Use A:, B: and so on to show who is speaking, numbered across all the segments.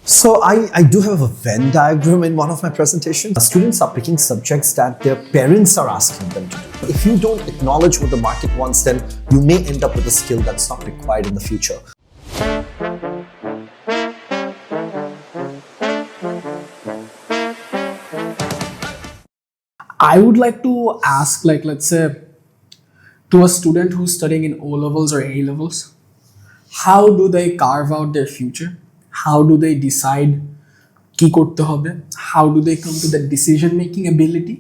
A: So I do have a Venn diagram in one of my presentations. Students are picking subjects that their parents are asking them to do. If you don't acknowledge what the market wants, then you may end up with a skill that's not required in the future.
B: I would like to ask, let's say, to a student who's studying in O levels or A levels, how do they carve out their future? How do they decide কি করতে হবে? How do they come to the decision making ability?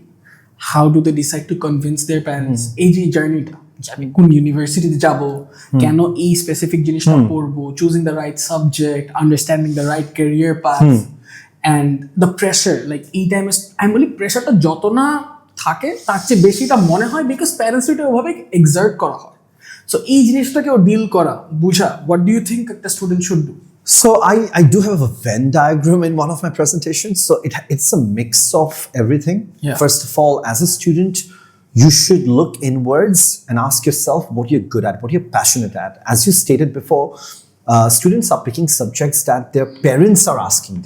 B: How do they decide to convince their parents? এই যে জার্নিটা, যে আমি কোন ইউনিভার্সিটিতে যাব, কেন এই স্পেসিফিক জিনিসটা পড়বো, choosing the right subject, understanding the right career path, and the pressure, এই টাইমে আমি বলি প্রেশারটা যত না থাকে তার চেয়ে বেশিটা মনে হয় বিকজ প্যারেন্টস এটা ওভাবে এক্সার্ট করা হয়। সো এই জিনিসটাকে ও ডিল করা বুঝা, what do you think একটা student should do?
A: So I do have a Venn diagram in one of my presentations. So it's a mix of everything.
B: Yeah.
A: First of all, as a student, you should look inwards and ask yourself what you're good at, what you're passionate at. As you stated before, students are picking subjects that their parents are asking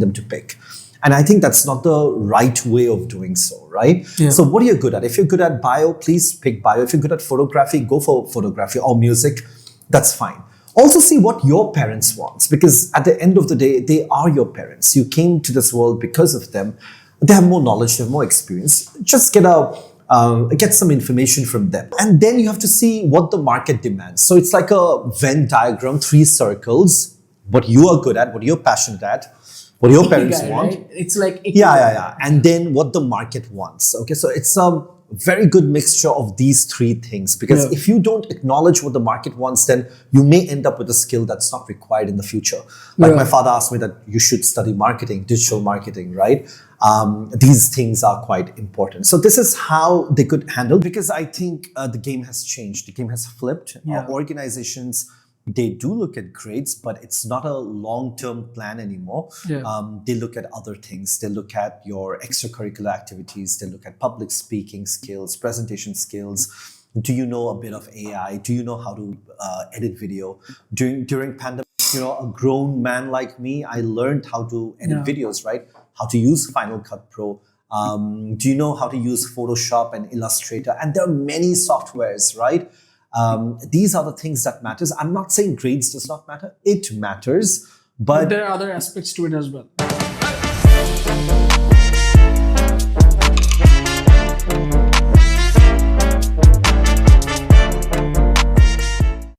A: them to pick. And I think that's not the right way of doing so, right?
B: Yeah.
A: So what are you good at? If you're good at bio, please pick bio. If you're good at photography, go for photography or music. That's fine. Also see what your parents want, because at the end of the day, they are your parents. You came to this world because of them. They have more knowledge, they have more experience. Just get some information from them. And then you have to see what the market demands. So it's like a Venn diagram, 3 circles, what you are good at, what you're passionate at, what your parents want.
B: Right? It's like
A: Yeah. And then what the market wants. Okay, so it's a very good mixture of these 3 things, because if you don't acknowledge what the market wants, then you may end up with a skill that's not required in the future. Like my father asked me that you should study marketing, digital marketing, right? These things are quite important. So this is how they could handle, because I think the game has changed. The game has flipped. Organizations, they do look at grades, but it's not a long-term plan anymore. They look at other things. They look at your extracurricular activities. They look at public speaking skills, presentation skills. Do you know a bit of AI? Do you know how to edit video? During pandemic, a grown man like me, I learned how to edit videos, right? How to use Final Cut Pro. Do you know how to use Photoshop and Illustrator? And there are many softwares, right? These are the things that matters. I'm not saying grades does not matter. It matters, but
B: there are other aspects to it as well.